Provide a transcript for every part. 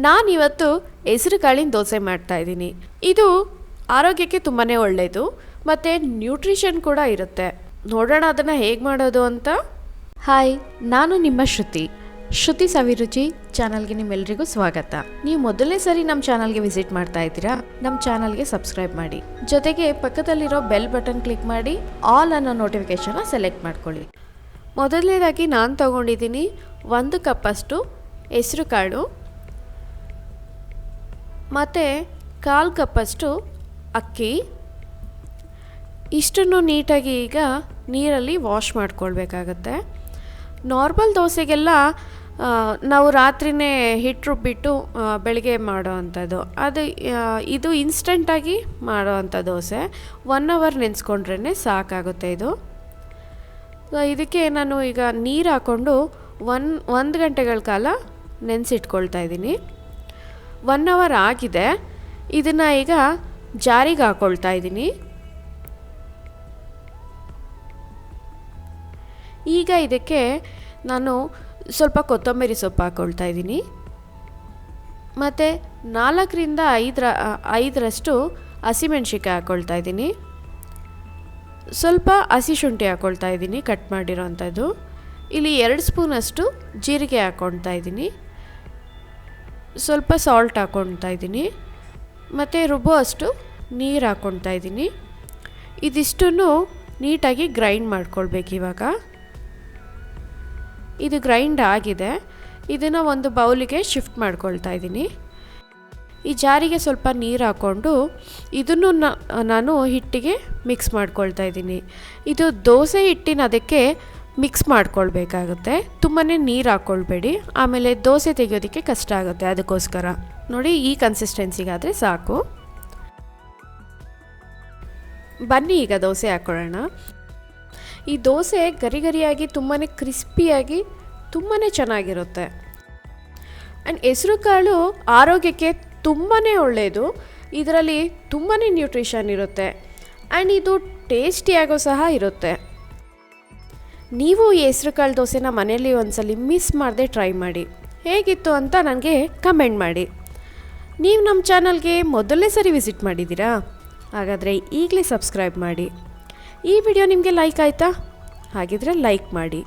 ನಾನಿವತ್ತು ಹೆಸರು ಕಾಳಿನ ದೋಸೆ ಮಾಡ್ತಾಯಿದ್ದೀನಿ. ಇದು ಆರೋಗ್ಯಕ್ಕೆ ತುಂಬಾ ಒಳ್ಳೆಯದು ಮತ್ತು ನ್ಯೂಟ್ರಿಷನ್ ಕೂಡ ಇರುತ್ತೆ. ನೋಡೋಣ ಅದನ್ನು ಹೇಗೆ ಮಾಡೋದು ಅಂತ. ಹಾಯ್, ನಾನು ನಿಮ್ಮ ಶ್ರುತಿ ಸವಿರುಚಿ ಚಾನಲ್ಗೆ ನಿಮ್ಮೆಲ್ಲರಿಗೂ ಸ್ವಾಗತ. ನೀವು ಮೊದಲನೇ ಸರಿ ನಮ್ಮ ಚಾನಲ್ಗೆ ವಿಸಿಟ್ ಮಾಡ್ತಾ ಇದ್ದೀರಾ, ನಮ್ಮ ಚಾನಲ್ಗೆ ಸಬ್ಸ್ಕ್ರೈಬ್ ಮಾಡಿ, ಜೊತೆಗೆ ಪಕ್ಕದಲ್ಲಿರೋ ಬೆಲ್ ಬಟನ್ ಕ್ಲಿಕ್ ಮಾಡಿ ಆಲ್ ಅನ್ನೋ ನೋಟಿಫಿಕೇಷನ್ನ ಸೆಲೆಕ್ಟ್ ಮಾಡ್ಕೊಳ್ಳಿ. ಮೊದಲನೇದಾಗಿ ನಾನು ತೊಗೊಂಡಿದ್ದೀನಿ 1 ಕಪ್ಪಷ್ಟು ಹೆಸರು ಕಾಳು ಮತ್ತು 1/4 ಕಪ್ಪಷ್ಟು ಅಕ್ಕಿ. ಇಷ್ಟನ್ನು ನೀಟಾಗಿ ಈಗ ನೀರಲ್ಲಿ ವಾಶ್ ಮಾಡ್ಕೊಳ್ಬೇಕಾಗತ್ತೆ. ನಾರ್ಮಲ್ ದೋಸೆಗೆಲ್ಲ ನಾವು ರಾತ್ರಿಯೇ ಹಿಟ್ಟು ರುಬ್ಬಿಟ್ಟು ಬೆಳಗ್ಗೆ ಮಾಡೋ ಅಂಥದ್ದು, ಇದು ಇನ್ಸ್ಟೆಂಟಾಗಿ ಮಾಡೋ ಅಂಥ ದೋಸೆ. 1 ಅವರ್ ನೆನೆಸ್ಕೊಂಡ್ರೇ ಸಾಕಾಗುತ್ತೆ. ಇದಕ್ಕೆ ನಾನು ಈಗ ನೀರು ಹಾಕ್ಕೊಂಡು 1 ಗಂಟೆಗಳ ಕಾಲ ನೆನೆಸಿಟ್ಕೊಳ್ತಾ ಇದ್ದೀನಿ. 1 ಅವರ್ ಆಗಿದೆ. ಇದನ್ನು ಈಗ ಜಾರಿಗೆ ಹಾಕ್ಕೊಳ್ತಾ ಇದ್ದೀನಿ. ಈಗ ಇದಕ್ಕೆ ನಾನು ಸ್ವಲ್ಪ ಕೊತ್ತಂಬರಿ ಸೊಪ್ಪು ಹಾಕ್ಕೊಳ್ತಾ ಇದ್ದೀನಿ ಮತ್ತು 4ರಿಂದ 5 ಹಸಿಮೆಣ್ಸಿಕಾಯಿ ಹಾಕ್ಕೊಳ್ತಾ ಇದ್ದೀನಿ. ಸ್ವಲ್ಪ ಹಸಿ ಶುಂಠಿ ಹಾಕ್ಕೊಳ್ತಾ ಇದ್ದೀನಿ, ಕಟ್ ಮಾಡಿರೋ ಅಂಥದ್ದು. ಇಲ್ಲಿ 2 ಸ್ಪೂನಷ್ಟು ಜೀರಿಗೆ ಹಾಕ್ಕೊಳ್ತಾ ಇದ್ದೀನಿ. ಸ್ವಲ್ಪ ಸಾಲ್ಟ್ ಹಾಕ್ಕೊಳ್ತಾ ಇದ್ದೀನಿ ಮತ್ತು ರುಬ್ಬೋ ಅಷ್ಟು ನೀರು ಹಾಕ್ಕೊಳ್ತಾ ಇದ್ದೀನಿ. ಇದಿಷ್ಟನ್ನು ನೀಟಾಗಿ ಗ್ರೈಂಡ್ ಮಾಡ್ಕೊಳ್ಬೇಕು. ಇವಾಗ ಇದು ಗ್ರೈಂಡ್ ಆಗಿದೆ. ಇದನ್ನು ಒಂದು ಬೌಲಿಗೆ ಶಿಫ್ಟ್ ಮಾಡ್ಕೊಳ್ತಾ ಇದ್ದೀನಿ. ಈ ಜಾರಿಗೆ ಸ್ವಲ್ಪ ನೀರು ಹಾಕ್ಕೊಂಡು ಇದನ್ನು ನಾನು ಹಿಟ್ಟಿಗೆ ಮಿಕ್ಸ್ ಮಾಡ್ಕೊಳ್ತಾ ಇದ್ದೀನಿ. ಇದು ದೋಸೆ ಹಿಟ್ಟಿನ ಅದಕ್ಕೆ ಮಿಕ್ಸ್ ಮಾಡ್ಕೊಳ್ಬೇಕಾಗುತ್ತೆ. ತುಂಬಾ ನೀರು ಹಾಕ್ಕೊಳ್ಬೇಡಿ, ಆಮೇಲೆ ದೋಸೆ ತೆಗೆಯೋದಕ್ಕೆ ಕಷ್ಟ ಆಗುತ್ತೆ. ಅದಕ್ಕೋಸ್ಕರ ನೋಡಿ, ಈ ಕನ್ಸಿಸ್ಟೆನ್ಸಿಗಾದರೆ ಸಾಕು. ಬನ್ನಿ ಈಗ ದೋಸೆ ಹಾಕ್ಕೊಳ್ಳೋಣ. ಈ ದೋಸೆ ಗರಿ ಗರಿಯಾಗಿ ತುಂಬಾ ಕ್ರಿಸ್ಪಿಯಾಗಿ ತುಂಬಾ ಚೆನ್ನಾಗಿರುತ್ತೆ. ಆ್ಯಂಡ್ ಹೆಸರು ಕಾಳು ಆರೋಗ್ಯಕ್ಕೆ ತುಂಬಾ ಒಳ್ಳೆಯದು. ಇದರಲ್ಲಿ ತುಂಬಾ ನ್ಯೂಟ್ರಿಷನ್ ಇರುತ್ತೆ ಆ್ಯಂಡ್ ಇದು ಟೇಸ್ಟಿಯಾಗೋ ಸಹ ಇರುತ್ತೆ. ನೀವು ಈ ಹೆಸರು ಕಾಳು ದೋಸೆನ ಮನೆಯಲ್ಲಿ ಒಂದ್ಸಲ ಮಿಸ್ ಮಾಡದೆ ಟ್ರೈ ಮಾಡಿ. ಹೇಗಿತ್ತು ಅಂತ ನನಗೆ ಕಮೆಂಟ್ ಮಾಡಿ. ನೀವು ನಮ್ಮ ಚಾನಲ್ಗೆ ಮೊದಲನೇ ಸರಿ ವಿಸಿಟ್ ಮಾಡಿದ್ದೀರಾ? ಹಾಗಾದರೆ ಈಗಲೇ ಸಬ್ಸ್ಕ್ರೈಬ್ ಮಾಡಿ. ಈ ವಿಡಿಯೋ ನಿಮಗೆ ಲೈಕ್ ಆಯಿತಾ? ಹಾಗಿದ್ರೆ ಲೈಕ್ ಮಾಡಿ,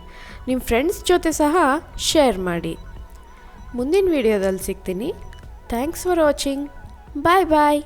ನಿಮ್ಮ ಫ್ರೆಂಡ್ಸ್ ಜೊತೆ ಸಹ ಶೇರ್ ಮಾಡಿ. ಮುಂದಿನ ವಿಡಿಯೋದಲ್ಲಿ ಸಿಗ್ತೀನಿ. Thanks for watching. Bye bye.